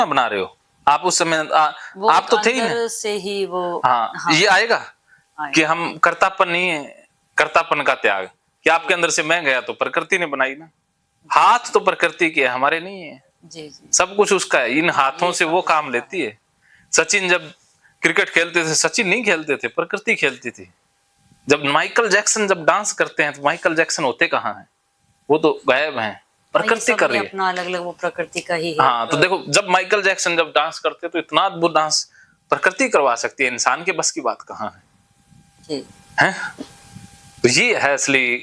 बना रहे हो आप उस समय आप तो थे ही नहीं से ही वो। हाँ, ये आएगा कि हम कर्तापन नहीं है, कर्तापन का त्याग कि आपके अंदर से मैं गया तो प्रकृति ने बनाई ना, हाथ तो प्रकृति के हमारे नहीं है। जी जी, सब कुछ उसका है, इन हाथों से वो काम लेती है। सचिन जब क्रिकेट खेलते थे, सचिन नहीं खेलते थे, प्रकृति खेलती थी। जब माइकल जैक्सन जब डांस करते हैं तो माइकल जैक्सन होते कहाँ हैं, वो तो गायब हैं, प्रकृति कर रही है अपना अलग अलग, वो प्रकृति का ही है। हाँ, तो देखो जब माइकल जैक्सन जब डांस करते तो इतना अद्भुत डांस प्रकृति करवा सकती है, इंसान के बस की बात कहाँ है जी। हैं? तो ये है असली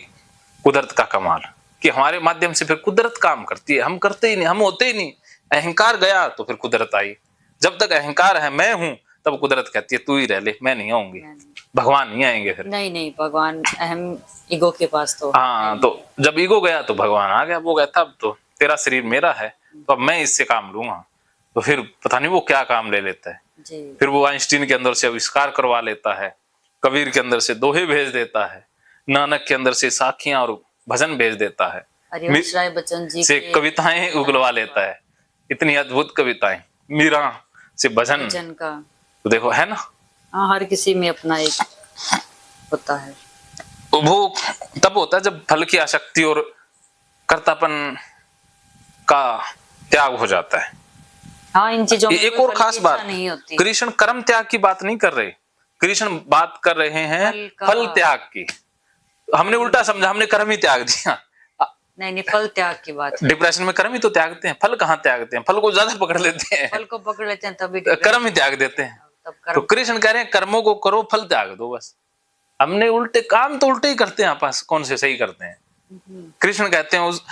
कुदरत का कमाल कि हमारे माध्यम से फिर कुदरत काम करती है, हम करते ही नहीं, हम होते ही नहीं। अहंकार गया तो फिर कुदरत आई। जब तक अहंकार है मैं हूं तब कुदरत कहती है तू ही रह ले, मैं नहीं आऊंगी, भगवान नहीं आएंगे फिर। नहीं नहीं, भगवान अहम ईगो के पास तो हाँ, तो जब ईगो गया तो भगवान आ गया, वो कहता अब तो तेरा शरीर मेरा है तो अब मैं इससे काम लूंगा। तो फिर पता नहीं वो क्या काम ले लेता है जी। फिर वो आइंस्टीन के अंदर से आविष्कार करवा लेता है, कबीर के अंदर से दोहे भेज देता है, नानक के अंदर से साखियां और भजन भेज देता है, हरिवंश राय बच्चन जी से कविताएं उगलवा लेता है, इतनी अद्भुत कविताएं, मीरा से भजन का। तो देखो है ना। हाँ, हर किसी में अपना एक होता है। वो तब होता है जब फल की आसक्ति और कर्तापन का त्याग हो जाता है। हाँ, इन चीजों में एक और खास बात, नहीं होती। कृष्ण कर्म त्याग की बात नहीं कर रहे, कृष्ण बात कर रहे हैं फल त्याग की। हमने उल्टा समझा, हमने कर्म ही त्याग दिया। नहीं, फल त्याग की बात है। डिप्रेशन में कर्म ही तो त्यागते हैं, फल कहाँ त्यागते हैं, फल को ज्यादा पकड़ लेते हैं, फल को पकड़ लेते हैं तभी कर्म ही त्याग देते हैं। तो कृष्ण कह रहे हैं कर्मों को करो, फल त्याग दो बस। हमने उल्टे काम तो उल्टे ही करते हैं, आपस कौन से सही करते हैं। कृष्ण कहते हैं उस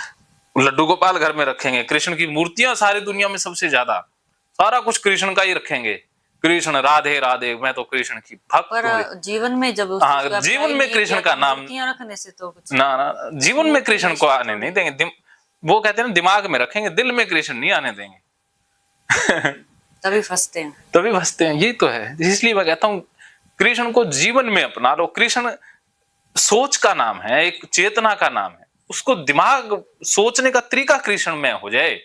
लड्डू गोपाल घर में रखेंगे, कृष्ण की मूर्तियां सारी दुनिया में सबसे ज्यादा, सारा कुछ कृष्ण का ही रखेंगे, कृष्ण राधे राधे मैं तो कृष्ण की भक्त हूं। जीवन में जब जीवन में कृष्ण का नाम रखने से तो कुछ ना जीवन में कृष्ण को आने नहीं देंगे। वो कहते हैं ना दिमाग में रखेंगे, दिल में कृष्ण नहीं आने देंगे। तभी फंसते हैं, तभी फंसते हैं, यही तो है। इसलिए मैं कहता हूँ कृष्ण को जीवन में अपना लो। कृष्ण सोच का नाम है, एक चेतना का नाम है, उसको दिमाग सोचने का तरीका कृष्ण में हो जाए,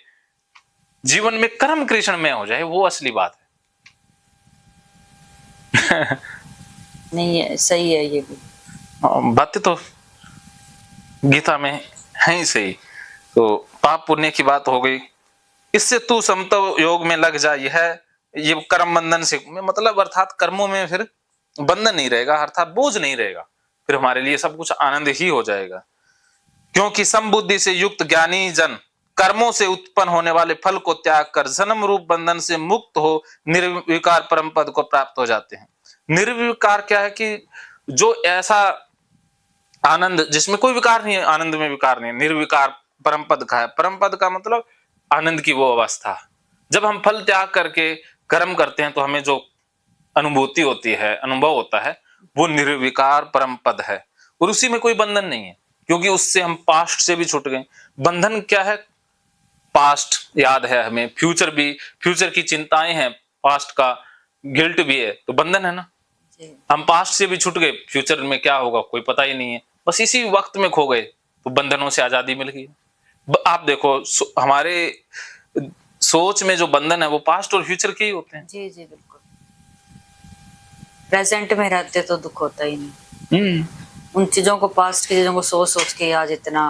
जीवन में कर्म कृष्ण में हो जाए, वो असली बात है। नहीं है, सही है ये भी बातें तो गीता में है ही सही। तो पाप पुण्य की बात हो गई, इससे तू समत्व योग में लग जा, यह ये कर्म बंधन से मतलब अर्थात कर्मों में फिर बंधन नहीं रहेगा, अर्थात बोझ नहीं रहेगा, फिर हमारे लिए सब कुछ आनंद ही हो जाएगा। क्योंकि समबुद्धि से युक्त ज्ञानी जन कर्मों से उत्पन्न होने वाले फल को त्याग कर जन्म रूप बंधन से मुक्त हो निर्विकार परम पद को प्राप्त हो जाते हैं। निर्विकार क्या है कि जो ऐसा आनंद जिसमें कोई विकार नहीं है, आनंद में विकार नहीं है, निर्विकार परम पद का है। परम पद का मतलब आनंद की वो अवस्था। जब हम फल त्याग करके कर्म करते हैं तो हमें जो अनुभूति होती है, अनुभव होता है, वो निर्विकार परम पद है, और उसी में कोई बंधन नहीं है, क्योंकि उससे हम पास्ट से भी छूट गए। बंधन क्या है, पास्ट याद है हमें, फ्यूचर भी, फ्यूचर की चिंताएं हैं, पास्ट का गिल्ट भी है, तो बंधन है ना। हम पास्ट से भी छूट गए, फ्यूचर में क्या होगा कोई पता ही नहीं है, बस इसी वक्त में खो गए, तो बंधनों से आजादी मिल गई। आप देखो हमारे सोच में जो बंधन है वो पास्ट और फ्यूचर के ही होते हैं। जी जी बिल्कुल, प्रेजेंट में रहते तो दुख होता ही नहीं। उन चीजों को, पास्ट की चीजों को सोच सोच के आज इतना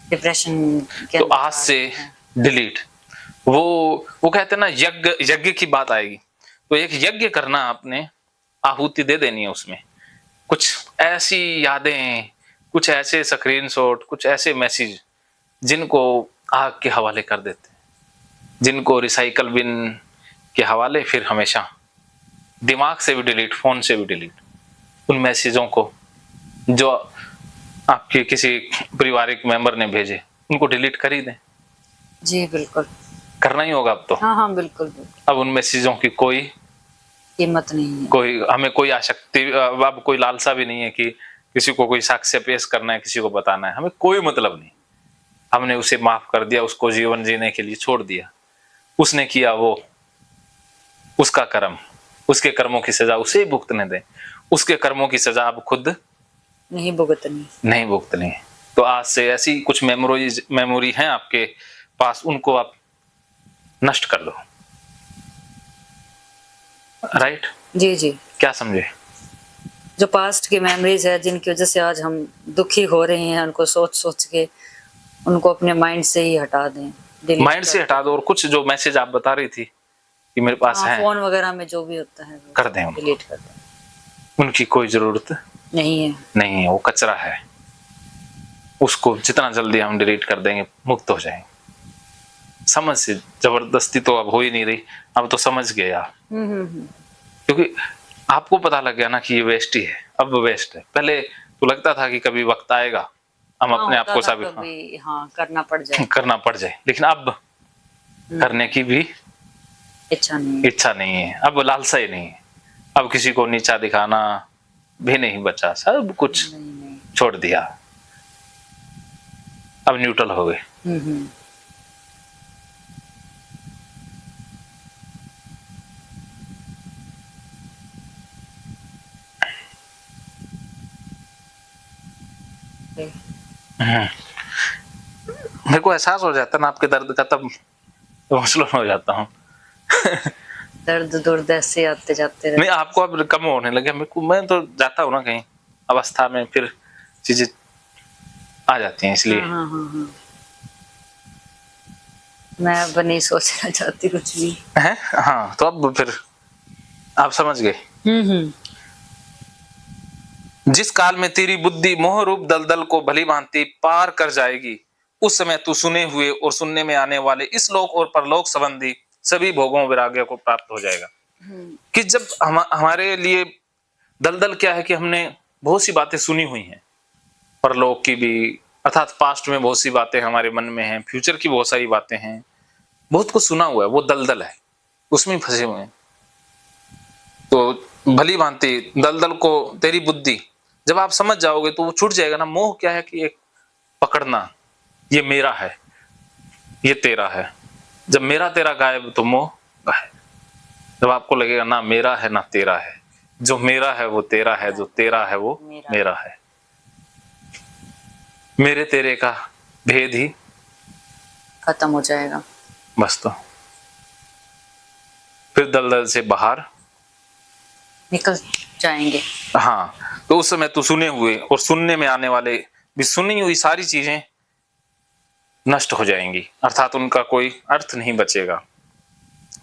डिप्रेशन के, तो आज से डिलीट। वो कहते हैं ना यज्ञ की बात आएगी, तो एक यज्ञ करना, आपने आहुति दे देनी है, उसमें कुछ ऐसी यादें, कुछ ऐसे स्क्रीनशॉट, कुछ ऐसे मैसेज जिनको आग के हवाले कर देते हैं, जिनको रिसाइकल बिन के हवाले, फिर हमेशा दिमाग से भी डिलीट, फोन से भी डिलीट। उन मैसेजों को जो आपके किसी पारिवारिक मेंबर ने भेजे, उनको डिलीट कर ही दें। जी बिल्कुल, करना ही होगा अब तो। हाँ हाँ बिल्कुल, अब उन मैसेजों की कोई कीमत नहीं है, कोई हमें कोई आसक्ति, अब कोई लालसा भी नहीं है कि किसी को कोई साक्ष्य पेश करना है, किसी को बताना है, हमें कोई मतलब नहीं। हमने उसे माफ कर दिया, उसको जीवन जीने के लिए छोड़ दिया, उसने किया वो उसका कर्म, उसके कर्मों की सजा उसे ही भुगतने दें, उसके कर्मों की सजा अब खुद नहीं भुगतनी। तो आज से ऐसी कुछ मेमोरी हैं आपके पास, उनको आप नष्ट कर लो। राइट? जी जी। क्या समझे? जो पास्ट की मेमोरीज है जिनकी वजह से आज हम दुखी हो रहे हैं, उनको सोच सोच के उनको अपने माइंड से ही हटा दें, डिलीट माइंड से कर हटा दें। दो, और कुछ जो मैसेज आप बता रही थी कि मेरे पास हाँ, है, फोन वगैरह में जो भी होता है वो कर दें उनको। डिलीट कर दें। उनकी कोई जरूरत नहीं है। नहीं है, वो कचरा है। उसको जितना जल्दी हम डिलीट कर देंगे, मुक्त हो जाएंगे। समझ से जबरदस्ती तो अब हो ही नहीं रही, अब तो समझ गए आप। क्योंकि आपको पता लग गया ना कि ये वेस्ट ही है, अब वेस्ट है। पहले तो लगता था कि कभी वक्त आएगा हम हाँ, अपने आप होता को था साबित कभी, हाँ, करना पड़ जाए। करना पड़ जाए, लेकिन अब करने की भी इच्छा नहीं है। इच्छा नहीं है, अब लालसा ही नहीं है। अब किसी को नीचा दिखाना भी नहीं बचा, सब कुछ नहीं नहीं। छोड़ दिया, अब न्यूट्रल हो गए। मेरे को एहसास हो जाता है ना आपके दर्द का, तब इमोशनल हो जाता हूँ। दर्द दुर्द ऐसे आते जाते रहते। नहीं, आपको अब कम होने लगे, मेरे को, मैं तो जाता हूँ ना कहीं अवस्था में, फिर चीजें आ जाती हैं, इसलिए। हाँ। मैं अब नहीं सोचना चाहती कुछ भी। है, हाँ, तो अब फिर आप समझ गए। जिस काल में तेरी बुद्धि मोह रूप दलदल को भली भांति पार कर जाएगी, उस समय तू सुने हुए और सुनने में आने वाले इस लोक और परलोक संबंधी सभी भोगों वैराग्य को प्राप्त हो जाएगा। कि जब हमारे लिए दलदल क्या है कि हमने बहुत सी बातें सुनी हुई हैं, परलोक की भी, अर्थात पास्ट में बहुत सी बातें हमारे मन में हैं, फ्यूचर की बहुत सारी बातें हैं, बहुत कुछ सुना हुआ है, वो दलदल है, उसमें फंसे हुए हैं। तो भली भांति दलदल को तेरी बुद्धि, जब आप समझ जाओगे तो वो छूट जाएगा ना। मोह क्या है कि एक पकड़ना, ये मेरा है, ये तेरा है। जब मेरा तेरा गायब तो मोह गायब। जब आपको लगेगा ना मेरा है ना तेरा है, जो मेरा है वो तेरा है, जो तेरा है वो मेरा है, मेरे तेरे का भेद ही खत्म हो जाएगा बस। तो फिर दलदल से बाहर निकल जाएंगे। हाँ, तो उस समय तू सुने हुए और सुनने में आने वाले भी, सुनी हुई सारी चीजें नष्ट हो जाएंगी, अर्थात उनका कोई अर्थ नहीं बचेगा।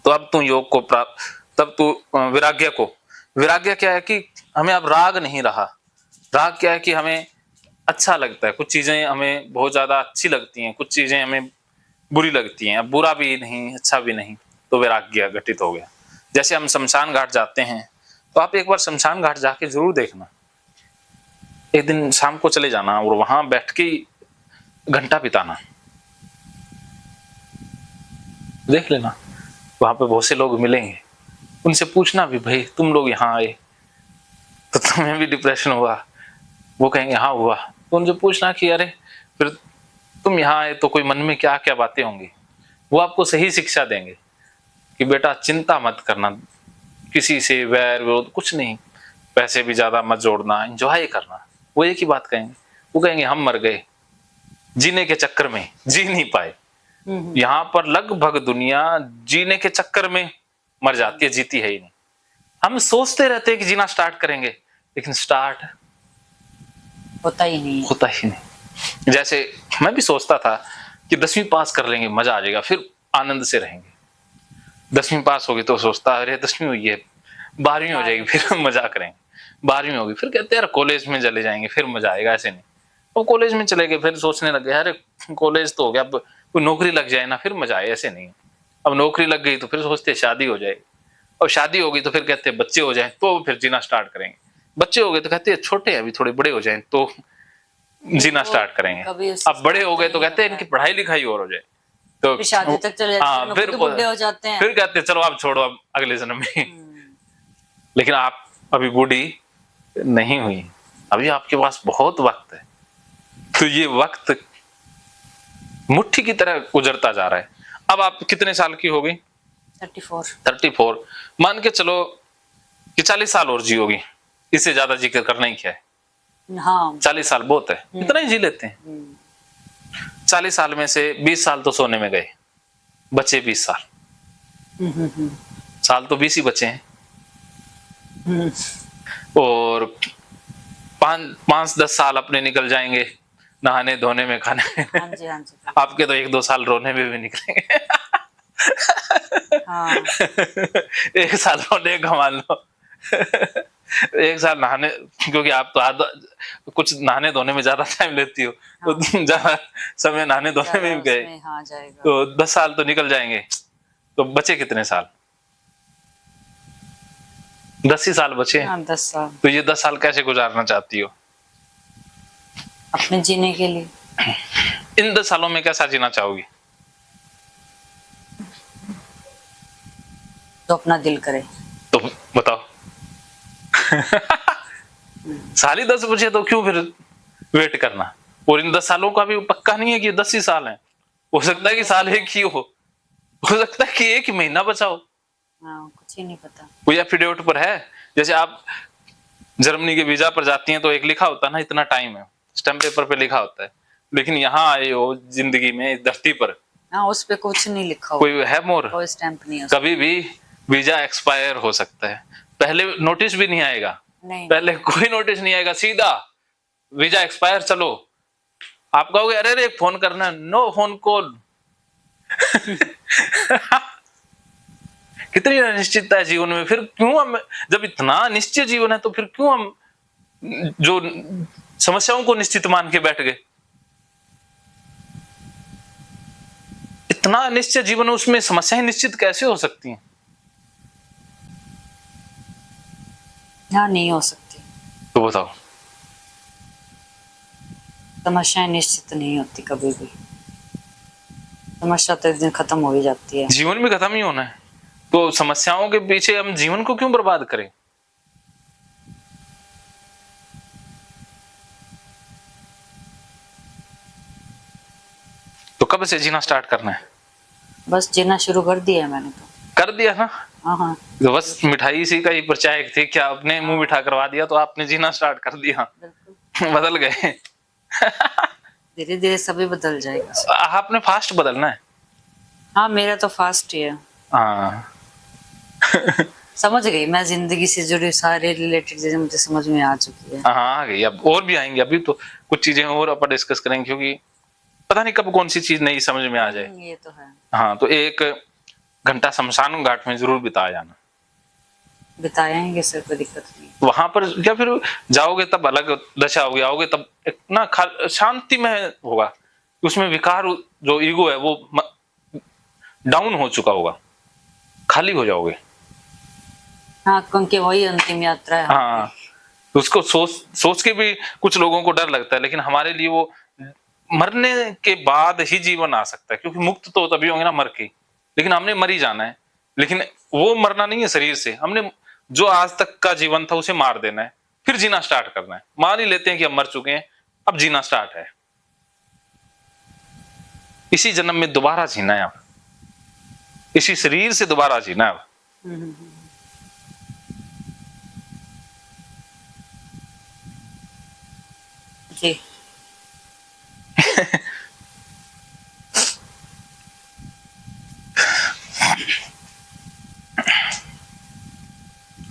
तो अब तू योग को प्राप्त, तब तू वैराग्य को, वैराग्य क्या है कि हमें अब राग नहीं रहा। राग क्या है कि हमें अच्छा लगता है, कुछ चीजें हमें बहुत ज्यादा अच्छी लगती हैं, कुछ चीजें हमें बुरी लगती हैं, अब बुरा भी नहीं अच्छा भी नहीं, तो वैराग्य घटित हो गया। जैसे हम शमशान घाट जाते हैं, तो आप एक बार शमशान घाट जाके जरूर देखना, एक दिन शाम को चले जाना और वहां बैठ के घंटा बिताना, देख लेना। वहां पे बहुत से लोग मिलेंगे, उनसे पूछना भी, भाई तुम लोग यहाँ आए तो तुम्हें भी डिप्रेशन हुआ? वो कहेंगे हाँ हुआ। तो उनसे पूछना कि अरे फिर तुम यहाँ आए तो कोई मन में क्या क्या बातें होंगी, वो आपको सही शिक्षा देंगे कि बेटा चिंता मत करना, किसी से वैर विरोध कुछ नहीं, पैसे भी ज्यादा मत जोड़ना, एंजॉय करना। वो एक ही बात कहेंगे, वो कहेंगे हम मर गए, जीने के चक्कर में जी नहीं पाए। यहाँ पर लगभग दुनिया जीने के चक्कर में मर जाती है, जीती है ही नहीं। हम सोचते रहते हैं कि जीना स्टार्ट करेंगे, लेकिन स्टार्ट होता ही नहीं। जैसे मैं भी सोचता था कि 10वीं पास कर लेंगे, मजा आ जाएगा, फिर आनंद से रहेंगे। 10वीं पास होगी तो सोचता अरे 10वीं हुई है, 12वीं हो जाएगी फिर मजा करेंगे, 12वीं होगी फिर कहते हैं यार कॉलेज में चले जाएंगे फिर मजा आएगा। ऐसे नहीं, वो कॉलेज में चले गए फिर सोचने लगे अरे कॉलेज तो हो गया, अब कोई नौकरी लग जाए ना फिर मजा आए। ऐसे नहीं, अब नौकरी लग गई तो फिर सोचते शादी हो जाए, और शादी होगी तो फिर कहते हैं बच्चे हो जाए तो फिर जीना स्टार्ट करेंगे, बच्चे हो गए तो कहते हैं छोटे हैं अभी थोड़े बड़े हो जाए तो जीना स्टार्ट करेंगे, अब बड़े हो गए तो कहते हैं इनकी पढ़ाई लिखाई और हो जाए तो शादी तक चले जाते हैं, फिर बुढ़े हो जाते हैं, फिर कहते हैं चलो आप छोड़ो अब अगले जन्म में। लेकिन आप अभी बूढ़ी नहीं हुई, अभी आपके पास बहुत वक्त है। तो ये वक्त मुट्ठी की तरह गुजरता जा रहा है। अब आप कितने साल की हो गई? 34। मान के चलो कि 40 साल और जियोगी, इससे ज्यादा जिक्र करना ही क्या है। हाँ, 40 साल बहुत है, इतना ही जी लेते हैं। 40 साल में से 20 साल तो सोने में गए, बचे 20 साल। साल तो 20 ही बचे हैं, और 5-10 साल अपने निकल जाएंगे नहाने धोने में, खाने में। हाँ जी, हाँ जी। आपके तो 1-2 साल रोने में भी निकलेंगे। हाँ। 1 साल रोने का मान लो। 1 साल नहाने, क्योंकि आप तो आधा कुछ नहाने धोने में ज्यादा टाइम लेती हो, हाँ। तो ज्यादा समय नहाने धोने में ज़्यादा भी गए, उसमें हाँ जाएगा। तो 10 साल तो निकल जाएंगे। तो बचे कितने साल? 10 ही साल बचे। हाँ, 10 साल तो ये 10 साल कैसे गुजारना चाहती हो? अपने जीने के लिए। इन 10 सालों में कैसा जीना चाहोगी? जो अपना दिल करे। तो बताओ। साल ही 10 बचे तो क्यों फिर वेट करना? और इन 10 सालों का भी पक्का नहीं है कि 10 ही साल हैं। हो सकता है कि साल एक ही हो सकता है कि 1 ही महीना बचा हो। हाँ, कुछ ही नहीं पता। कोई एफिडेविट पर है, जैसे आप जर्मनी के वीजा पर जाती हैं तो एक लिखा होता है ना, इतना टाइम है, स्टैम्प पेपर पे लिखा होता है। लेकिन यहाँ आए हो जिंदगी में, इस धरती पर, हाँ, उस पे कुछ नहीं लिखा कोई हुआ, है मोर? कोई स्टैंप नहीं है उसपे। कभी भी वीजा एक्सपायर हो सकता है। पहले नोटिस भी नहीं आएगा, नहीं, पहले कोई नोटिस नहीं आएगा, सीधा वीजा एक्सपायर, चलो। आप कहोगे अरे रे फोन करना, नो फोन कॉल। कितनी अनिश्चितता है जीवन में, फिर क्यों हम, जब इतना निश्चित जीवन है तो फिर क्यों हम जो समस्याओं को निश्चित मान के बैठ गए? इतना अनिश्चित जीवन है, उसमें समस्याएं निश्चित कैसे हो सकती हैं? हाँ, नहीं हो सकती। तो बताओ। समस्याएं निश्चित नहीं होती कभी भी। समस्या तो एक दिन खत्म हो ही जाती है। जीवन भी खत्म ही होना है, तो समस्याओं के पीछे हम जीवन को क्यों बर्बाद करें? तो कब से जीना स्टार्ट करना है? बस जीना शुरू कर दिया है मैंने तो। कर दिया ना? हाँ, हाँ। तो बस मिठाई इसी का ही परिचायक थी, क्या आपने मुंह मीठा करवा दिया तो आपने जीना स्टार्ट कर दिया। बिल्कुल। बदल गए। धीरे धीरे सभी बदल जाएगा। आपने फास्ट बदलना है। हाँ, मेरा तो फास्ट ही है। हाँ। समझ गई मैं, जिंदगी से जुड़ी सारे रिलेटेड चीजें मुझे समझ में आ चुकी है। हाँ आ गई, अब और भी आएंगे, अभी तो कुछ चीजें और अपन डिस्कस करेंगे, क्योंकि पता नहीं कब कौन सी चीज नई समझ में आ जाए। ये तो है। हाँ, तो 1 घंटा शमशान घाट में जरूर बिताया जाना। बिताएंगे सर, कोई दिक्कत नहीं। वहां पर क्या फिर जाओगे तब अलग दशा होगी, आओगे तब इतना शांति में होगा, उसमें विकार, जो ईगो है वो डाउन हो चुका होगा, खाली हो जाओगे। हाँ, क्योंकि वही अंतिम यात्रा है। हाँ, तो उसको सोच के भी कुछ लोगों को डर लगता है, लेकिन हमारे लिए वो मरने के बाद ही जीवन आ सकता है, क्योंकि मुक्त तो तभी होंगे ना मर के, लेकिन हमने मर ही जाना है। लेकिन वो मरना नहीं है शरीर से, हमने जो आज तक का जीवन था उसे मार देना है, फिर जीना स्टार्ट करना है। मान ही लेते हैं कि हम मर चुके हैं, अब जीना स्टार्ट है, इसी जन्म में दोबारा जीना है, अब इसी शरीर से दोबारा जीना है अब। जी।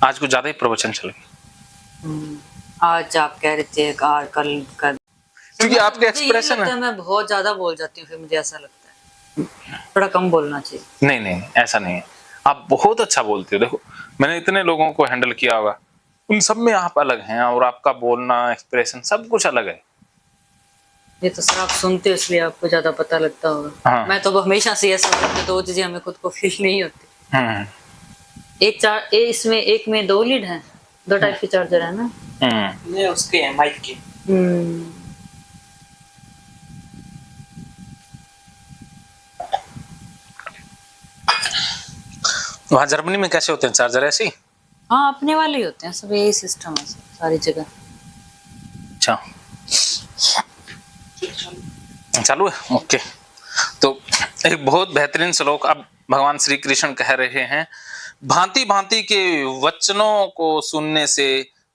आज कुछ ज्यादा ही प्रवचन चल गए। आज आप कह रहे थे कल का, क्योंकि आपके मुझे ये एक्सप्रेशन लगता है मैं बहुत ज्यादा बोल जाती हूँ, फिर मुझे ऐसा लगता है थोड़ा कम बोलना चाहिए। नहीं नहीं, ऐसा नहीं है, आप बहुत अच्छा बोलते हो। देखो, मैंने इतने लोगों को हैंडल किया होगा, उन सब में आप अलग हैं, और आपका बोलना, एक्सप्रेशन सब कुछ अलग है। ये तो सर आप सुनते हो इसलिए आपको ज्यादा पता लगता होगा। हाँ। मैं तो हमेशा से ऐसा करती हूँ, 2 चीजें हमें खुद को फील नहीं होती। इसमें एक में 2 लीड है, 2 टाइप के चार्जर है ना। ये उसके हैं माइक के। वहां जर्मनी में कैसे होते हैं चार्जर? ऐसे ही? हाँ, अपने वाले ही होते हैं सब, यही सिस्टम है सारी जगह। अच्छा, चालू है, ओके। तो एक बहुत बेहतरीन श्लोक अब भगवान श्री कृष्ण कह रहे हैं, भांति भांति के वचनों को सुनने से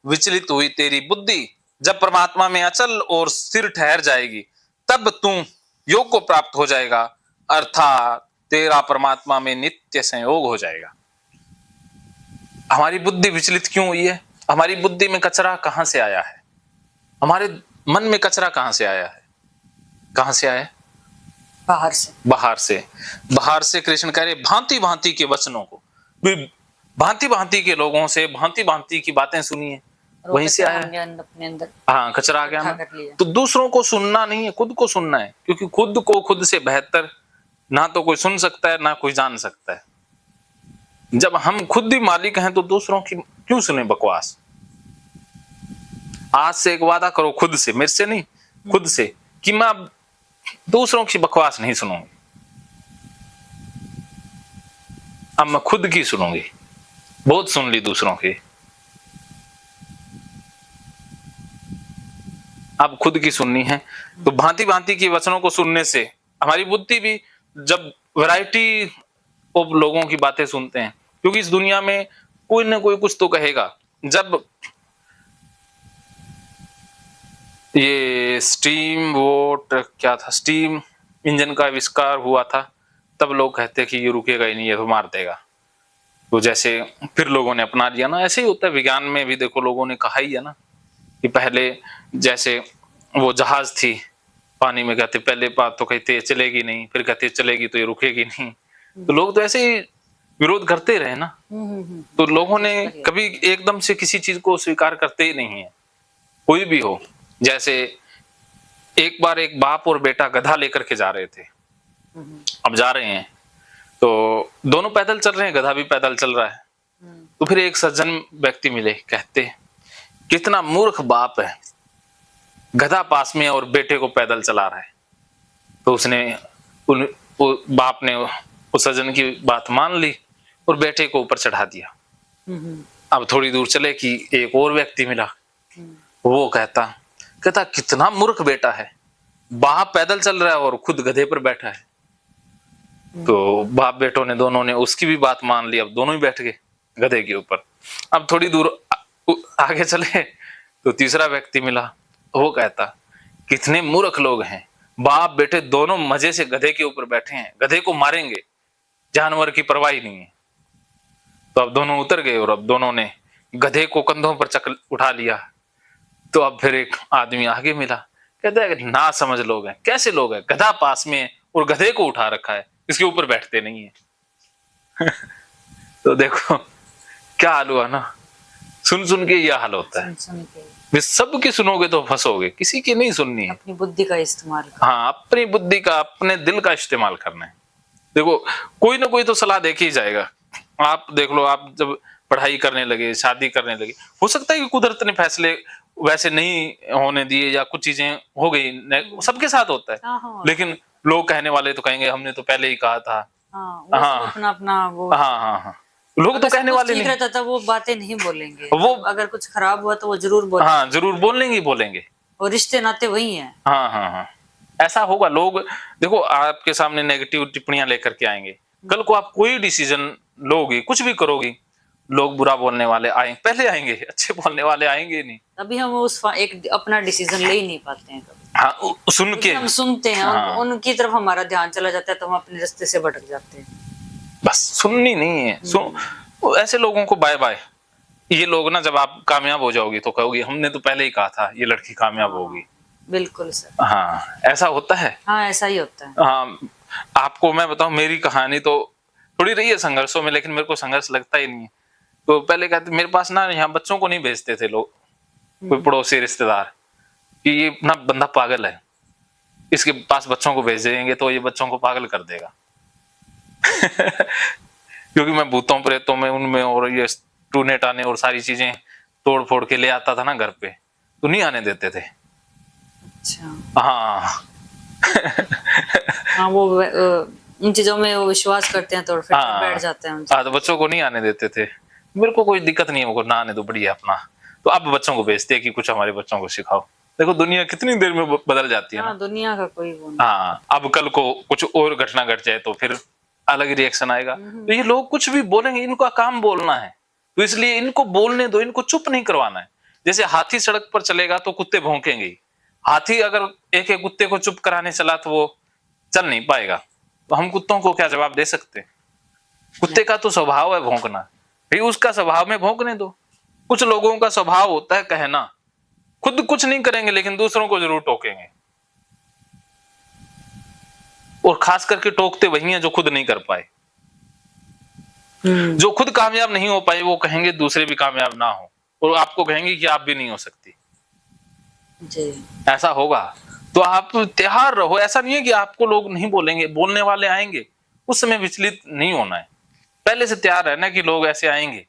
विचलित हुई तेरी बुद्धि जब परमात्मा में अचल और स्थिर ठहर जाएगी, तब तू योग को प्राप्त हो जाएगा, अर्थात तेरा परमात्मा में नित्य संयोग हो जाएगा। हमारी बुद्धि विचलित क्यों हुई है? हमारी बुद्धि में कचरा कहां से आया है? हमारे मन में कचरा कहां से आया है? कहां से आया है? बाहर से। बाहर से। बाहर से कृष्ण कह रहे भांति भांति के वचनों को, भांति भांति के लोगों से भांति भांति की बातें सुनी है, और वो वहीं से कचरा आया है। हम ज्ञान अपने अंदर हाँ, कचरा आ गया इकट्ठा ना। कर लिया। तो दूसरों को सुनना नहीं है, खुद को सुनना है, क्योंकि खुद को खुद से बेहतर ना तो कोई सुन सकता है ना कोई जान सकता है। जब हम खुद ही मालिक हैं तो दूसरों की क्यों सुने बकवास? आज से एक वादा करो खुद से, मेरे से नहीं, खुद से, कि मैं अब दूसरों की बकवास नहीं सुनूंगी, अब मैं खुद की सुनूंगी। बहुत सुन ली दूसरों की, अब खुद की सुननी है। तो भांति भांति के वचनों को सुनने से हमारी बुद्धि भी, जब वैरायटी ऑफ लोगों की बातें सुनते हैं, क्योंकि इस दुनिया में कोई ना कोई कुछ तो कहेगा। जब ये स्टीम वोट क्या था, स्टीम इंजन का आविष्कार हुआ था, तब लोग कहते कि ये रुकेगा ही नहीं, ये तो मार देगा। तो जैसे फिर लोगों ने अपना लिया ना, ऐसे ही होता है विज्ञान में भी। देखो लोगों ने कहा ही है ना कि पहले जैसे वो जहाज थी पानी में, कहते पहले बात तो कहते चलेगी नहीं, फिर कहते चलेगी तो ये रुकेगी नहीं। तो लोग तो ऐसे ही विरोध करते रहे ना। तो लोगों ने कभी एकदम से किसी चीज को स्वीकार करते ही नहीं है, कोई भी हो। जैसे एक बार एक बाप और बेटा गधा लेकर के जा रहे थे, अब जा रहे हैं तो दोनों पैदल चल रहे हैं, गधा भी पैदल चल रहा है। तो फिर एक सज्जन व्यक्ति मिले, कहते कितना मूर्ख बाप है, गधा पास में और बेटे को पैदल चला रहा है। तो उसने बाप ने उस सज्जन की बात मान ली और बेटे को ऊपर चढ़ा दिया। अब थोड़ी दूर चले कि एक और व्यक्ति मिला, वो कहता कितना मूर्ख बेटा है, बाप पैदल चल रहा है और खुद गधे पर बैठा है। तो बाप बेटों ने दोनों ने उसकी भी बात मान ली, अब दोनों ही बैठ गए गधे के ऊपर। अब थोड़ी दूर आगे चले तो तीसरा व्यक्ति मिला, वो कहता कितने मूर्ख लोग हैं, बाप बेटे दोनों मजे से गधे के ऊपर बैठे हैं, गधे को मारेंगे, जानवर की परवाह नहीं है। तो अब दोनों उतर गए और अब दोनों ने गधे को कंधों पर उठा लिया। तो अब फिर एक आदमी आगे मिला, कहता है ना समझ लोग हैं, कैसे लोग हैं, गधा पास में है और गधे को उठा रखा है, इसके ऊपर बैठते नहीं है। तो देखो क्या हाल हुआ ना, सुन सुन के यह हाल होता है। वे सबकी सुनोगे तो फंसोगे, किसी की नहीं सुननी है। अपनी बुद्धि का इस्तेमाल, हाँ, अपनी बुद्धि का, अपने दिल का इस्तेमाल करना है। देखो कोई ना कोई तो सलाह देके ही जाएगा। आप देख लो, आप जब पढ़ाई करने लगे, शादी करने लगे, हो सकता है कि कुदरत ने फैसले वैसे नहीं होने दिए या कुछ चीजें हो गई, सबके साथ होता है। हाँ। लेकिन लोग कहने वाले तो कहेंगे हमने तो पहले ही कहा था। हाँ, अपना अपना वो। हाँ, लोग तो कहने वाले नहीं रहता था, वो बातें नहीं बोलेंगे। वो अगर कुछ खराब हुआ तो वो जरूर बोलेंगे। हाँ, जरूर बोलेंगे। और रिश्ते नाते वही हैं। हाँ, ऐसा होगा। लोग देखो आपके सामने नेगेटिव टिप्पणियां लेकर के आएंगे, कल को आप कोई डिसीजन लोगी, कुछ भी करोगी, लोग बुरा बोलने वाले पहले आएंगे, अच्छे बोलने वाले आएंगे नहीं। अभी हम एक अपना डिसीजन ले ही नहीं पाते हैं कभी। हाँ, सुन के हम सुनते हैं, हाँ। उनकी तरफ हमारा ध्यान चला जाता है तो हम अपने रास्ते से भटक जाते हैं। बस सुननी नहीं है। ऐसे लोगों को बाय बाय। ये लोग ना, जब आप कामयाब हो जाओगी तो कहोगी हमने तो पहले ही कहा था ये लड़की कामयाब होगी। बिल्कुल सर। हाँ, ऐसा होता है। हाँ, ऐसा ही होता है। हाँ, आपको मैं बताऊं, मेरी कहानी तो थोड़ी रही है संघर्षों में, लेकिन मेरे को संघर्ष लगता ही नहीं है। तो पहले कहते मेरे पास ना, यहाँ बच्चों को नहीं भेजते थे लोग, कोई पड़ोसी रिश्तेदार, कि ये ना बंदा पागल है, इसके पास बच्चों को भेज देंगे तो ये बच्चों को पागल कर देगा। क्योंकि मैं भूतों प्रेतों में, उनमें, और ये टूने टाने और सारी चीजें तोड़ फोड़ के ले आता था ना घर पे, तो नहीं आने देते थे। अच्छा। हाँ। हाँ, वो इन चीजों में वो विश्वास करते हैं तो फिर बैठ जाते हैं। हाँ, तो बच्चों को नहीं आने देते थे। मेरे को कोई दिक्कत नहीं है, वो ना आने दो, बढ़िया अपना। तो अब बच्चों को भेजते हैं कि कुछ हमारे बच्चों को सिखाओ। देखो दुनिया कितनी देर में बदल जाती है। हाँ, दुनिया का कोई वो नहीं। हाँ, अब कल को कुछ और घटना घट जाए तो फिर अलग ही रिएक्शन आएगा। तो ये लोग कुछ भी बोलेंगे, इनका काम बोलना है, तो इसलिए इनको बोलने दो, इनको चुप नहीं करवाना है। जैसे हाथी सड़क पर चलेगा तो कुत्ते भौंकेंगे, हाथी अगर एक एक कुत्ते को चुप कराने चला तो वो चल नहीं पाएगा। तो हम कुत्तों को क्या जवाब दे सकते? कुत्ते का तो स्वभाव है भौंकना, भाई उसका स्वभाव में भोंकने दो। कुछ लोगों का स्वभाव होता है कहना, खुद कुछ नहीं करेंगे लेकिन दूसरों को जरूर टोकेंगे, और खास करके टोकते वही हैं जो खुद नहीं कर पाए। जो खुद कामयाब नहीं हो पाए वो कहेंगे दूसरे भी कामयाब ना हो, और आपको कहेंगे कि आप भी नहीं हो सकती। जी। ऐसा होगा तो आप तैयार रहो। ऐसा नहीं है कि आपको लोग नहीं बोलेंगे, बोलने वाले आएंगे, उस समय विचलित नहीं होना है। पहले से तैयार रहना कि लोग ऐसे आएंगे।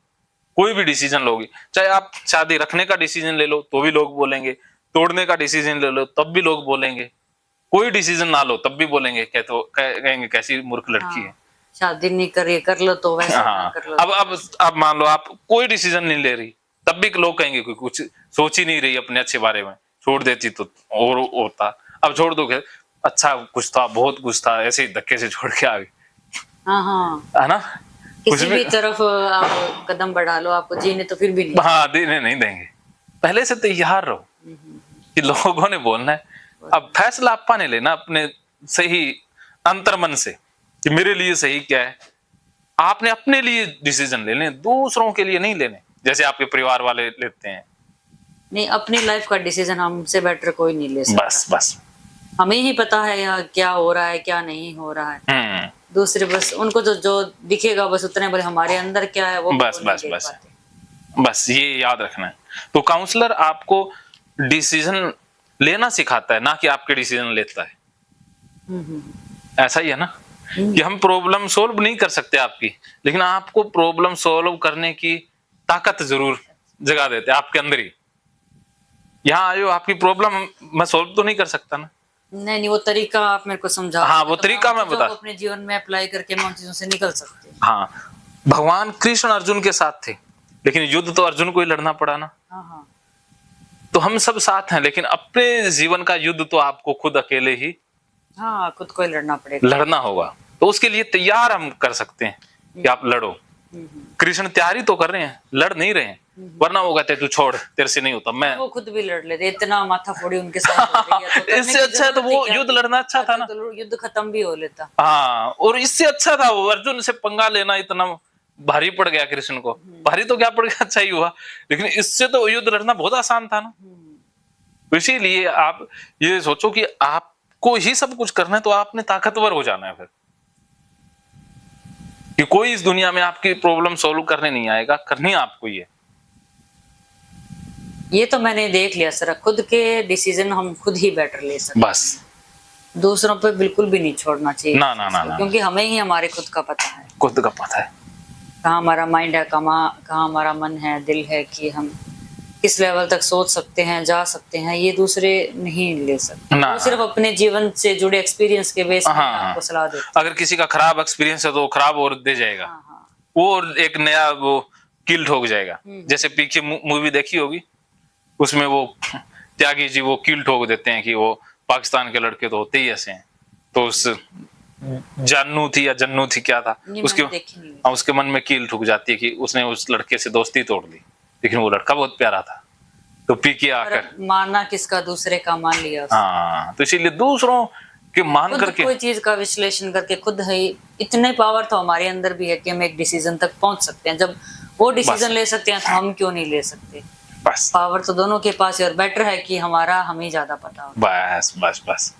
कोई भी डिसीजन लोगे, चाहे आप शादी रखने का डिसीजन ले लो तो भी लोग बोलेंगे, तोड़ने का डिसीजन ले लो तब भी लोग बोलेंगे, कोई डिसीजन ना लो तब भी बोलेंगे, कहेंगे कैसी मूर्ख लड़की है। हाँ, शादी नहीं करिए, कर लो तो वैसे ना हाँ, कर लो। अब मान लो आप कोई डिसीजन नहीं ले रही, तब भी लोग कहेंगे कि कुछ सोच ही नहीं रही अपने अच्छे बारे में, छोड़ देती तो और होता। अब छोड़ दो, अच्छा कुछ था, बहुत कुछ था, ऐसे ही धक्के से छोड़ के आ गए। हाँ हाँ, है ना, किसी भी तरफ आप कदम बढ़ा लो, आपको जीने तो फिर भी नहीं। हाँ, देने नहीं देंगे। पहले से तैयार रहो कि लोगों ने बोलना है। अब फैसला आपा ने लेना अपने सही अंतर्मन से कि मेरे लिए सही क्या है। आपने अपने लिए डिसीजन लेने, दूसरों के लिए नहीं लेने, जैसे आपके परिवार वाले लेते हैं। नहीं, अपनी लाइफ का डिसीजन हमसे बेटर कोई नहीं ले सकता। बस बस हमें ही पता है यहाँ क्या हो रहा है क्या नहीं हो रहा है। दूसरे बस उनको जो दिखेगा बस उतने, बोले हमारे अंदर क्या है वो बस बस बस बस ये याद रखना है। तो काउंसलर आपको डिसीजन लेना सिखाता है, ना कि आपके डिसीजन लेता है। ऐसा ही है ना कि हम प्रॉब्लम सोल्व नहीं कर सकते आपकी, लेकिन आपको प्रॉब्लम सोल्व करने की ताकत जरूर जगा देते हैं आपके अंदर ही। यहाँ आयो, आपकी प्रॉब्लम मैं सोल्व तो नहीं कर सकता ना। नहीं, वो तरीका आप मेरे को समझा। हाँ, वो तरीका मैं बता, अपने जीवन में अप्लाई करके हम उन चीजों से निकल सकते हैं। हाँ, भगवान कृष्ण अर्जुन के साथ थे, लेकिन युद्ध तो अर्जुन को ही लड़ना पड़ा ना। हाँ हाँ, तो हम सब साथ हैं, लेकिन अपने जीवन का युद्ध तो आपको खुद अकेले ही हाँ, खुद को ही लड़ना पड़ेगा, लड़ना होगा। तो उसके लिए तैयार हम कर सकते हैं कि आप लड़ो। कृष्ण तैयारी तो कर रहे हैं, लड़ नहीं रहे हैं, वरना वो कहते तू छोड़, तेरे से नहीं होता। मैं वो खुद भी लड़ लेते, इतना माथा फोड़ी उनके साथ हो रही है, तो इससे अच्छा तो वो युद्ध लड़ना अच्छा था ना, तो युद्ध खत्म भी हो लेता। हाँ, और इससे अच्छा था वो अर्जुन से पंगा लेना, इतना भारी पड़ गया कृष्ण को। भारी तो क्या पड़ गया, अच्छा ही हुआ, लेकिन इससे तो युद्ध लड़ना बहुत आसान था ना। तो इसीलिए आप ये सोचो कि आपको ही सब कुछ करना है, तो आपने ताकतवर हो जाना है फिर, कि कोई इस दुनिया में आपकी प्रॉब्लम सॉल्व करने नहीं आएगा, करनी आपको ही है। ये तो मैंने देख लिया सर, खुद के डिसीजन हम खुद ही बेटर ले सकते, बस दूसरों पे बिल्कुल भी नहीं छोड़ना चाहिए। ना ना ना, क्योंकि हमें ही हमारे खुद का पता है, खुद का पता है कहाँ हमारा माइंड है, कहाँ हमारा मन है, दिल है, कि हम किस लेवल तक सोच सकते हैं, जा सकते हैं, ये दूसरे नहीं ले सकते। वो सिर्फ अपने जीवन से जुड़े एक्सपीरियंस के बेस में आपको सलाह देते। अगर किसी का खराब एक्सपीरियंस है तो खराब और दे जाएगा, वो एक नया वो किल ठोक जाएगा। जैसे पीछे मूवी देखी होगी, उसमें वो त्यागी जी वो कील ठोक देते हैं कि वो पाकिस्तान के लड़के तो होते ही ऐसे हैं। तो उस जानू थी या जन्नू थी क्या था, उसके मन में कील ठुक जाती है कि उसने उस लड़के से दोस्ती तोड़ दी, लेकिन वो लड़का बहुत प्यारा था। तो पीके आकर मानना किसका, दूसरे का मान लिया। हाँ, तो इसीलिए दूसरों के मान करके कोई चीज का विश्लेषण करके खुद है, इतने पावर तो हमारे अंदर भी है कि हम एक डिसीजन तक पहुंच सकते हैं। जब वो डिसीजन ले सकते हैं तो हम क्यों नहीं ले सकते। बस पावर तो दोनों के पास है, और बेटर है कि हमारा हमें ज्यादा पता हो। बस बस बस,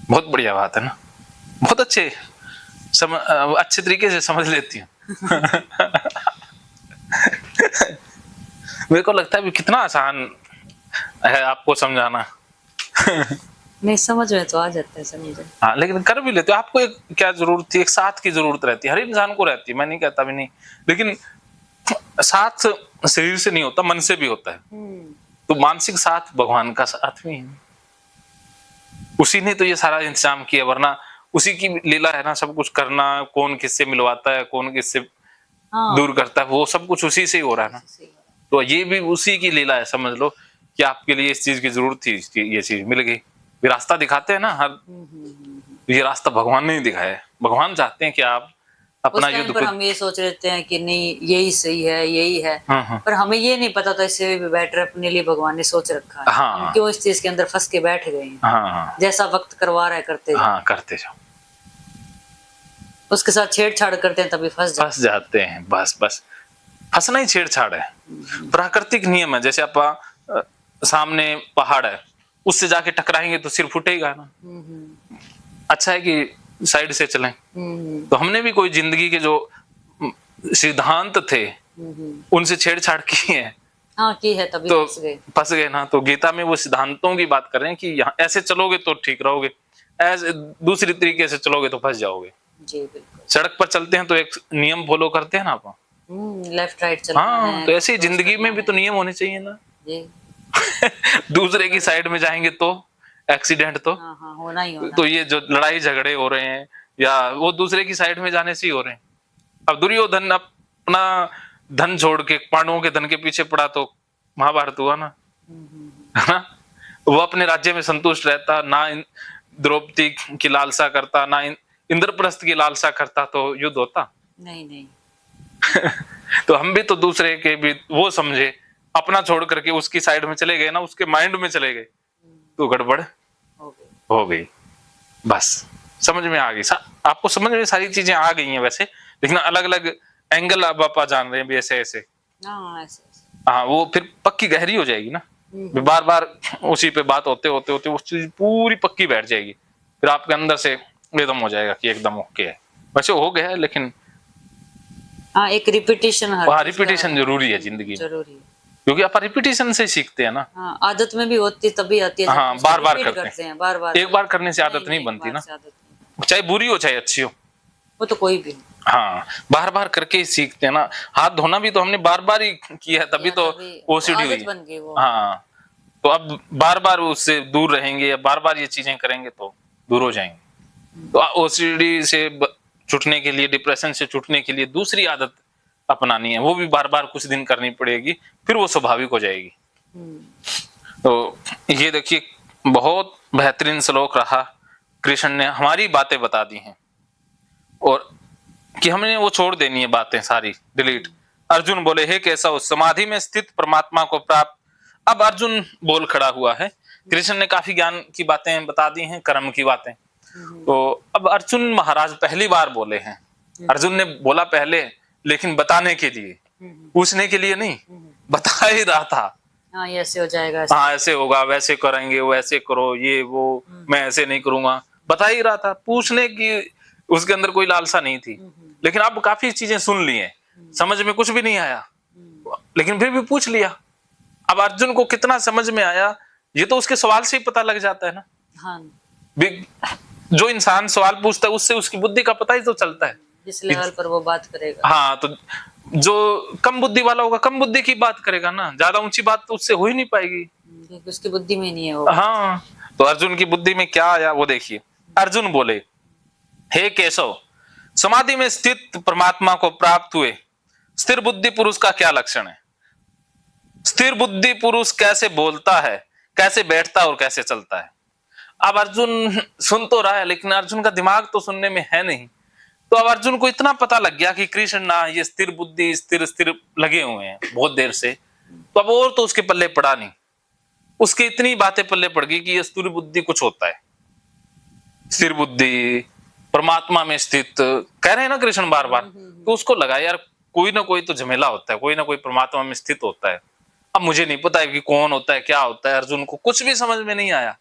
बहुत बढ़िया बात है ना, बहुत अच्छे तरीके से समझ लेती हूँ। मेरे को लगता है भी कितना आसान है आपको समझाना। नहीं, समझ में तो आ जाता है सर मुझे। हाँ, लेकिन कर भी लेते हो। आपको एक क्या जरूरत थी, एक साथ की जरूरत रहती है, हर इंसान को रहती है, मैं नहीं कहता भी नहीं, लेकिन साथ शरीर से नहीं होता, मन से भी होता है। तो मानसिक साथ भगवान का साथ भी है, उसी ने तो ये सारा इंतजाम किया, वरना उसी की लीला है ना सब कुछ करना। कौन किससे मिलवाता है, कौन किससे दूर करता है, वो सब कुछ उसी से ही हो रहा है ना। तो ये भी उसी की लीला है, समझ लो कि आपके लिए इस चीज की जरूरत थी, ये चीज मिल गई। ये रास्ता दिखाते हैं ना हर, ये रास्ता भगवान ने ही दिखाया है। भगवान चाहते हैं कि आप अपना युद्ध पर हम ये सोच लेते हैं कि नहीं यही सही है, यही है, पर हमें ये नहीं पता था इससे भी बेटर अपने लिए भगवान ने सोच रखा है। हम क्यों इस चीज के अंदर फंस के बैठ गए हैं। जैसा वक्त करवा रहा है करते जाओ, उसके साथ छेड़छाड़ करते हैं तभी फंस जाते हैं। बस बस, फंसना ही छेड़छाड़ है। प्राकृतिक नियम है, जैसे आप सामने पहाड़ है, उससे जाके टकराएंगे तो सिर फूटेगा ना। अच्छा है कि साइड से चलें। तो हमने भी कोई जिंदगी के जो सिद्धांत थे उनसे छेड़छाड़ की है, हाँ की है, तभी तो फंस गए ना। तो गीता में वो सिद्धांतों की बात कर रहे हैं कि यहाँ ऐसे चलोगे तो ठीक रहोगे, ऐसे दूसरी तरीके से चलोगे तो फंस जाओगे। जी बिल्कुल। सड़क पर चलते हैं तो एक नियम फॉलो करते हैं ना आप, लेफ्ट राइट चलना हाँ है, तो ऐसे ही जिंदगी में भी तो नियम होने चाहिए ना। जी दूसरे की साइड में जाएंगे तो एक्सीडेंट तो हाँ हाँ होना ही होना। तो ये जो लड़ाई झगड़े हो रहे हैं या वो दूसरे की साइड में जाने से ही हो रहे हैं। अब दुर्योधन अपना धन छोड़ के पांडवों के धन के पीछे पड़ा तो महाभारत हुआ ना, है ना। वो अपने राज्य में संतुष्ट रहता ना, द्रौपदी की लालसा करता ना, इंद्रप्रस्थ की लालसा करता तो युद्ध होता नहीं नहीं। तो हम भी तो दूसरे के भी वो समझे, अपना छोड़ करके उसकी साइड में चले गए ना, उसके माइंड में चले गए तो गड़बड़ हो गई। बस समझ में आ गई, आपको समझ में सारी चीजें आ गई हैं वैसे, लेकिन अलग अलग एंगल अब आप जान रहे हैं भी ऐसे ऐसे। हाँ वो फिर पक्की गहरी हो जाएगी ना, बार बार उसी पे बात होते होते होते वो चीज पूरी पक्की बैठ जाएगी, फिर आपके अंदर से एकदम हो जाएगा कि एकदम ओके है। वैसे हो गया है लेकिन हाँ एक रिपीटेशन, हाँ रिपीटेशन जरूरी है जिंदगी में, जरूरी है, क्योंकि आप रिपीटेशन से सीखते हैं ना। हाँ, आदत में भी होती तभी आती है, हाँ बार बार करते हैं, बार बार एक बार करने से आदत नहीं बनती ना, चाहे बुरी हो चाहे अच्छी हो, वो तो कोई भी। हाँ बार बार करके ही सीखते हैं ना। हाथ धोना भी तो हमने बार बार ही किया है, तभी तो ओसीडी हुई बन गई वो। हाँ तो अब बार बार उससे दूर रहेंगे या बार बार ये चीजें करेंगे तो दूर हो जाएंगे। तो ओसीडी से छूटने के लिए, डिप्रेशन से छूटने के लिए दूसरी आदत अपनानी है, वो भी बार बार कुछ दिन करनी पड़ेगी, फिर वो स्वाभाविक हो जाएगी। तो ये देखिए बहुत बेहतरीन श्लोक रहा, कृष्ण ने हमारी बातें बता दी हैं और कि हमने वो छोड़ देनी है बातें सारी डिलीट। अर्जुन बोले हे केशव समाधि में स्थित परमात्मा को प्राप्त। अब अर्जुन बोल खड़ा हुआ है, कृष्ण ने काफी ज्ञान की बातें बता दी हैं, कर्म की बातें। तो अब अर्जुन महाराज पहली बार बोले हैं, अर्जुन ने बोला पहले लेकिन बताने के लिए, पूछने के लिए नहीं, बता ही रहा था। हाँ ऐसे हो जाएगा, हाँ ऐसे होगा, वैसे करेंगे, वैसे करो, ये वो, मैं ऐसे नहीं करूंगा, बता ही रहा था। पूछने की उसके अंदर कोई लालसा नहीं थी, लेकिन अब काफी चीजें सुन ली हैं, समझ में कुछ भी नहीं आया लेकिन फिर भी पूछ लिया। अब अर्जुन को कितना समझ में आया ये तो उसके सवाल से ही पता लग जाता है ना। हाँ। जो इंसान सवाल पूछता है उससे उसकी बुद्धि का पता ही तो चलता है, जिस लेवल पर वो बात करेगा। हाँ तो जो कम बुद्धि वाला होगा कम बुद्धि की बात करेगा ना, ज्यादा ऊंची बात तो उससे हो ही नहीं पाएगी क्योंकि उसकी बुद्धि में नहीं है वो। हाँ तो अर्जुन की बुद्धि में क्या आया वो देखिए। अर्जुन बोले हे केशव समाधि में स्थित परमात्मा को प्राप्त हुए स्थिर बुद्धि पुरुष का क्या लक्षण है। स्थिर बुद्धि पुरुष कैसे बोलता है, कैसे बैठता है और कैसे चलता है। अब अर्जुन सुन तो रहा है लेकिन अर्जुन का दिमाग तो सुनने में है नहीं, तो अब अर्जुन को इतना पता लग गया कि कृष्ण ना ये स्थिर बुद्धि स्थिर स्थिर लगे हुए हैं बहुत देर से, तो अब और तो उसके पल्ले पड़ा नहीं, उसकी इतनी बातें पल्ले पड़ गई कि ये स्थिर बुद्धि कुछ होता है। स्थिर बुद्धि परमात्मा में स्थित कह रहे हैं ना कृष्ण बार बार, तो उसको लगा यार कोई ना कोई तो झमेला होता है, कोई ना कोई परमात्मा में स्थित होता है। अब मुझे नहीं पता है कि कौन होता है क्या होता है, अर्जुन को कुछ भी समझ में नहीं आया।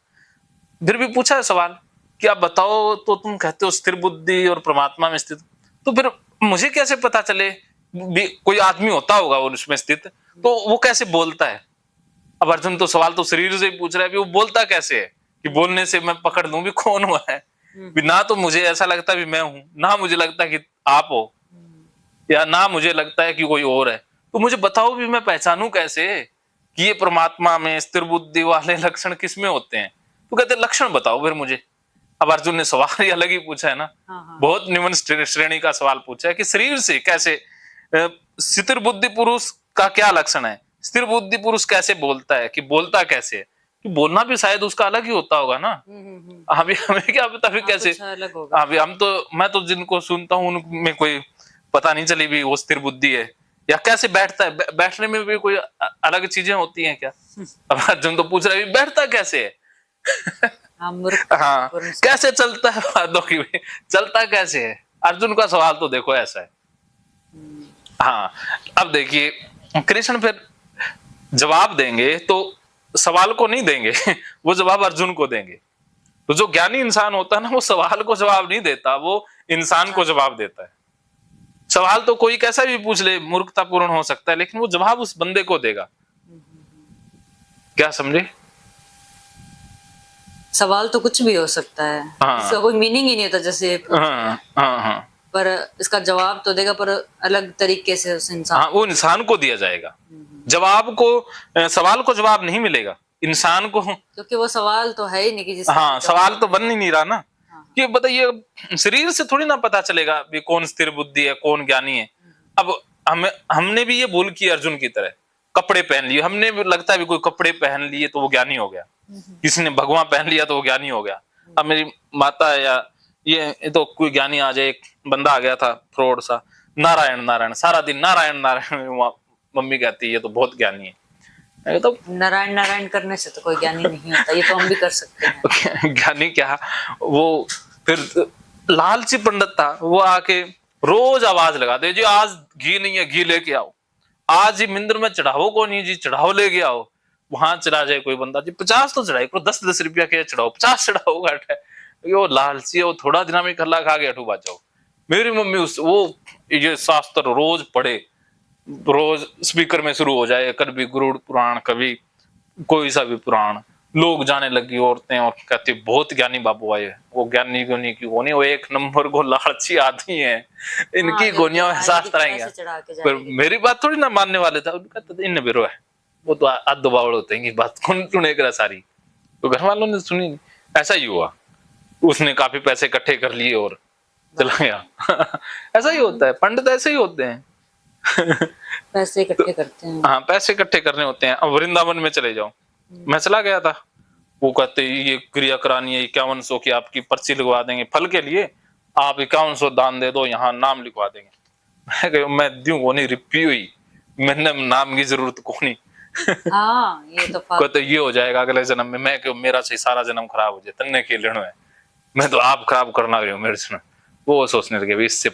फिर भी पूछा है सवाल कि आप बताओ, तो तुम कहते हो स्थिर बुद्धि और परमात्मा में स्थित, तो फिर मुझे कैसे पता चले कोई आदमी होता होगा वो उसमें स्थित, तो वो कैसे बोलता है। अब अर्जुन तो सवाल तो शरीर से ही पूछ रहा है, वो बोलता कैसे है कि बोलने से मैं पकड़ लूं भी कौन हुआ है। भी ना तो मुझे ऐसा लगता भी मैं हूं, ना मुझे लगता कि आप हो, या ना मुझे लगता है कि कोई और है, तो मुझे बताओ भी मैं पहचानूं कैसे कि ये परमात्मा में स्थिर बुद्धि वाले लक्षण किसमें होते हैं। तो कहते लक्षण बताओ फिर मुझे। अब अर्जुन ने सवाल ही अलग ही पूछा है ना, बहुत निम्न श्रेणी का सवाल पूछा है कि शरीर से कैसे स्थिर बुद्धि पुरुष का क्या लक्षण है, स्थिर बुद्धि पुरुष कैसे बोलता है, कि बोलता कैसे है, कि बोलना भी शायद उसका अलग ही होता होगा ना। अभी हमें क्या पता भी कैसे, अभी हम तो मैं तो जिनको सुनता हूँ उनमें कोई पता नहीं चली भी वो स्थिर बुद्धि है, या कैसे बैठता है, बैठने में भी कोई अलग चीजें होती हैं क्या। अब अर्जुन तो पूछ रहा है बैठता कैसे है हाँ कैसे चलता है, बातों की चलता कैसे है। अर्जुन का सवाल तो देखो ऐसा है। हाँ अब देखिए कृष्ण फिर जवाब देंगे तो सवाल को नहीं देंगे वो जवाब अर्जुन को देंगे। तो जो ज्ञानी इंसान होता है ना वो सवाल को जवाब नहीं देता, वो इंसान को जवाब देता है। सवाल तो कोई कैसा भी पूछ ले मूर्खतापूर्ण हो सकता है, लेकिन वो जवाब उस बंदे को देगा। क्या समझे? सवाल तो कुछ भी हो सकता है, हाँ। इसका कोई मीनिंग ही नहीं होता जैसे, हाँ। पर इसका जवाब तो देगा, पर अलग तरीके से उस इंसान। हाँ, वो इंसान को दिया जाएगा जवाब को, सवाल को जवाब नहीं मिलेगा इंसान को, क्योंकि वो सवाल तो है ही नहीं कि जिसका हाँ सवाल तो बन ही नहीं रहा ना। हाँ। कि बताइए शरीर से थोड़ी ना पता चलेगा भी कौन स्थिर बुद्धि है कौन ज्ञानी है। अब हमने भी ये भूल की अर्जुन की तरह, कपड़े पहन लिए, हमने भी लगता है भी कोई कपड़े पहन लिए तो वो ज्ञानी हो गया, किसी ने भगवा पहन लिया तो वो ज्ञानी हो गया। अब मेरी माता है या ये तो कोई ज्ञानी आ जाए, एक बंदा आ गया था फ्रॉड सा, नारायण नारायण सारा दिन नारायण नारायण, मम्मी कहती है ये तो बहुत ज्ञानी है। तो नारायण नारायण करने से तो कोई ज्ञानी नहीं होता, ये तो हम भी कर सकते हैं। ज्ञानी क्या, वो फिर लालची पंडित था, वो आके रोज आवाज लगा दे जी आज घी नहीं है घी लेके आओ, आज ही मंदिर में चढ़ाओ को नहीं जी चढ़ाओ लेके आओ। वहां चला जाए कोई बंदा जी 50 तो चढ़ाई करो, 10-10 रुपया के चढ़ाओ, 50 चढ़ाओ घाट है। वो लालची है, वो थोड़ा दिन में खल्ला खा के अठू बात जाओ। मेरी मम्मी उस वो ये शास्त्र रोज पढ़े, रोज स्पीकर में शुरू हो जाए, कभी गुरुड़ पुराण कभी कोई सा भी पुराण, लोग जाने लगी औरतें और कहती बहुत ज्ञानी बाबू आए। वो ज्ञानी क्यों नहीं, क्यों नहीं, वो एक नंबर को लालची आदमी है, इनकी गोनियां में शास्त्र आएंगे। पर मेरी बात थोड़ी ना मानने वाले था, उनका तो इन बिरो है, वो तो आधो बावड़ होते हैं कि बात कौन सुने करा सारी, तो घर वालों ने सुनी नहीं। ऐसा ही हुआ, उसने काफी पैसे इकट्ठे कर लिए और चला गया। ऐसा ही होता है, पंडित ऐसे ही होते हैं। पैसे इकट्ठे करते हैं। हाँ पैसे इकट्ठे करने होते हैं। अब वृंदावन में चले जाओ, मैं चला गया था, वो कहते ये क्रिया करानी है 5100 की, आपकी पर्ची लगवा देंगे फल के लिए, आप 5100 दान दे दो, यहाँ नाम लिखवा देंगे। मैं कह मैं दूं को नहीं, रिपी हुई मैंने नाम की जरूरत को नहीं। हाँ ये तो कहते ये हो जाएगा अगले जन्म में। मैं क्यों, मेरा से सारा जन्म खराब हो जाए तन्ने के लेने है, मैं तो आप खराब करना रही हूँ मेरे से। वो सोचने लगे इससे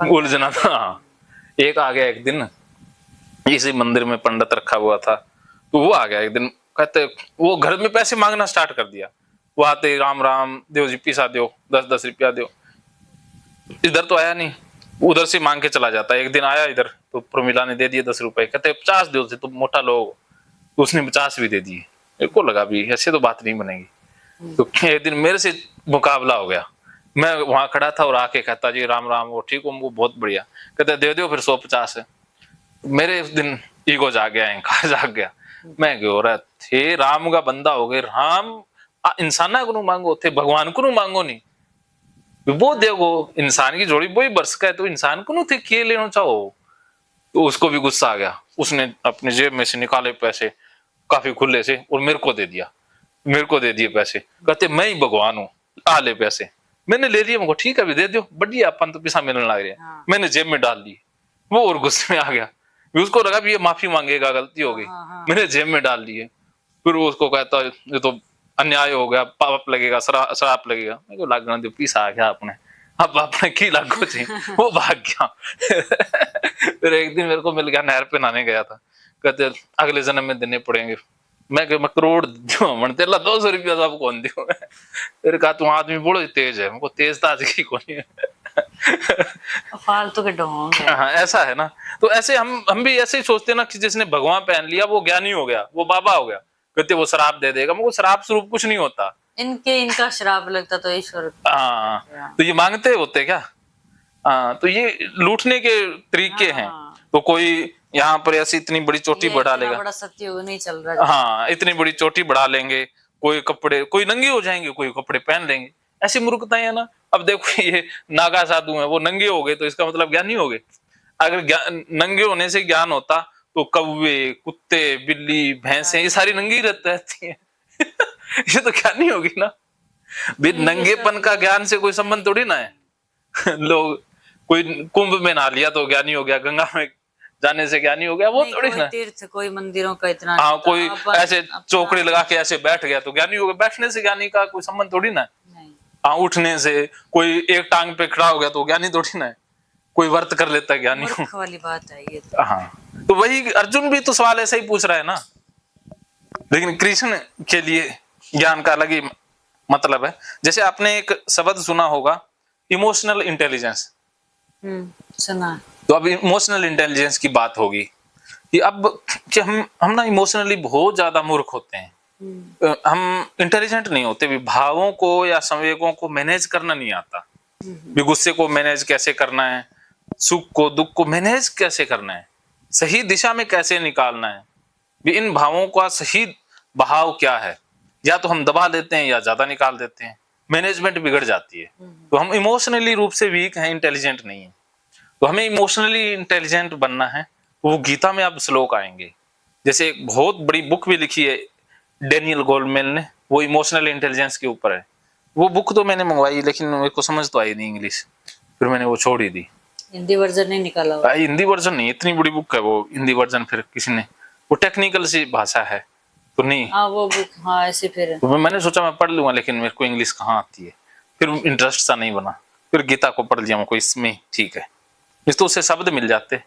उलझना था। एक आ गया एक दिन, इसी मंदिर में पंडित रखा हुआ था, तो वो आ गया एक दिन, कहते वो घर में पैसे मांगना स्टार्ट कर दिया। वो आते राम राम देव जी पीसा दो, 10-10 रुपया दो। इधर तो आया नहीं, उधर से मांग के चला जाता। एक दिन आया इधर तो प्रमिला ने दे दिए 10 रुपए, कहते 50 दो, तुम मोटा लोग, तो उसने 50 भी दे दिए। मेरे को लगा भी ऐसे तो बात नहीं बनेगी। तो एक दिन मेरे से मुकाबला हो गया, मैं वहां खड़ा था और आके कहता जी राम राम, वो ठीक हूँ, वो बहुत बढ़िया, कहते दे दो फिर 150 है। मेरे उस दिन ईगो जाग गया, अहंकार जाग गया। मैं क्यों रहा थे राम का बंदा हो गए, राम इंसाना को मांगो थे, भगवान को मांगो नहीं। वो देखो इंसान की जोड़ी वही बरस का है, तो इंसान को थे किए लेना चाहो। तो उसको भी गुस्सा आ गया, उसने अपने जेब में से निकाले पैसे काफी खुले से और मेरे को दे दिया, मेरे को दे दिए पैसे, कहते मैं ही भगवान हूँ, आ ले पैसे। मैंने ले लिए, मुझको ठीक है भी दे दो, बढ़िया अपन तो पैसा मिलने लग रहा है। हाँ। मैंने जेब में डाल ली, वो और गुस्से में आ गया, उसको लगा भी ये माफी मांगेगा, गलती हो गई। हाँ। मैंने जेब में डाल लिए, फिर वो उसको कहता ये तो अन्याय हो गया, पाप लगेगा, श्राप लगेगा। मेरे को लागना दो, पीसा आ गया अपने, अब अपने की लागू चाहिए। वो भाग गया। फिर एक दिन मेरे को मिल गया, नहर पे नहाने गया था, कहते अगले जन्म में देने पड़ेंगे। मैं करोड़ दो, तेला 200 रुपया सब कौन दियो। फिर कहा तुम आदमी बड़ो तेज है, मेरे तेज तो आज की कौन है। फालतू के ढोंग है। हाँ ऐसा है ना, तो ऐसे हम भी ऐसे ही सोचते हैं ना कि जिसने भगवान पहन लिया वो ज्ञानी हो गया, वो बाबा हो गया, कहते वो शराब दे देगा। मुझे शराब स्वरूप कुछ नहीं होता, इनका श्राप लगता तो ईश्वर। हाँ तो ये मांगते होते क्या, हाँ तो ये लूटने के तरीके हैं। तो कोई यहाँ पर ऐसी इतनी बड़ी चोटी बढ़ा लेगा, बड़ा सत्युग नहीं चल रहा। हाँ इतनी बड़ी चोटी बढ़ा लेंगे, कोई कपड़े, कोई नंगे हो जाएंगे, कोई कपड़े पहन लेंगे, ऐसी मूर्खताएं है ना। अब देखो ये नागा साधु है, वो नंगे हो गए तो इसका मतलब ज्ञानी हो गए। अगर नंगे होने से ज्ञान होता तो कौवे, कुत्ते, बिल्ली, भैंसे ये सारी नंगी रहती है। ये तो ज्ञानी होगी ना। नंगेपन का ज्ञान से कोई संबंध थोड़ी ना है। लोग कोई कुंभ में नहा लिया तो ज्ञानी हो गया, गंगा में जाने से ज्ञानी हो गया, वो थोड़ी ना। तीर्थ कोई मंदिरों का इतना, हाँ कोई ऐसे चौकड़ी लगा के ऐसे बैठ गया तो ज्ञानी हो गया, बैठने से ज्ञानी का कोई संबंध थोड़ी ना है। हाँ उठने से, कोई एक टांग पे खड़ा हो गया तो ज्ञानी थोड़ी ना है। कोई व्रत कर लेता है ज्ञानी हूँ। मूर्ख वाली बात है ये तो। हाँ, तो वही अर्जुन भी तो सवाल ऐसा ही पूछ रहा है ना, लेकिन कृष्ण के लिए ज्ञान का अलग ही मतलब है। जैसे आपने एक शब्द सुना होगा, इमोशनल इंटेलिजेंस। सुना है। तो अब इमोशनल इंटेलिजेंस की बात होगी कि अब कि हम ना इमोशनली बहुत ज्यादा मूर्ख होते हैं। हम इंटेलिजेंट नहीं होते भी, भावों को या संवेगों को मैनेज करना नहीं आता भी। गुस्से को मैनेज कैसे करना है, सुख को दुख को मैनेज कैसे करना है, सही दिशा में कैसे निकालना है भी, इन भावों का सही बहाव क्या है। या तो हम दबा देते हैं या ज्यादा निकाल देते हैं, मैनेजमेंट बिगड़ जाती है। तो हम इमोशनली रूप से वीक हैं, इंटेलिजेंट नहीं है। तो हमें इमोशनली इंटेलिजेंट बनना है। वो गीता में अब श्लोक आएंगे। जैसे एक बहुत बड़ी बुक भी लिखी है डेनियल गोलमेन ने, वो इमोशनल इंटेलिजेंस के ऊपर है। वो बुक तो मैंने मंगवाई, लेकिन मेरे को समझ तो आई नहीं इंग्लिश, फिर मैंने वो छोड़ ही दी। हिंदी वर्जन नहीं निकाला हुआ? हिंदी वर्जन नहीं, इतनी बड़ी बुक है वो, हिंदी वर्जन फिर किसी ने, वो टेक्निकल सी भाषा है तो नहीं। हाँ वो बुक, हाँ ऐसे फिर तो मैंने सोचा मैं पढ़ लूंगा, लेकिन मेरे को इंग्लिश कहाँ आती है, फिर इंटरेस्ट सा नहीं बना। फिर गीता को पढ़ लिया, मैं को इसमें ठीक है, इस तो उससे शब्द मिल जाते।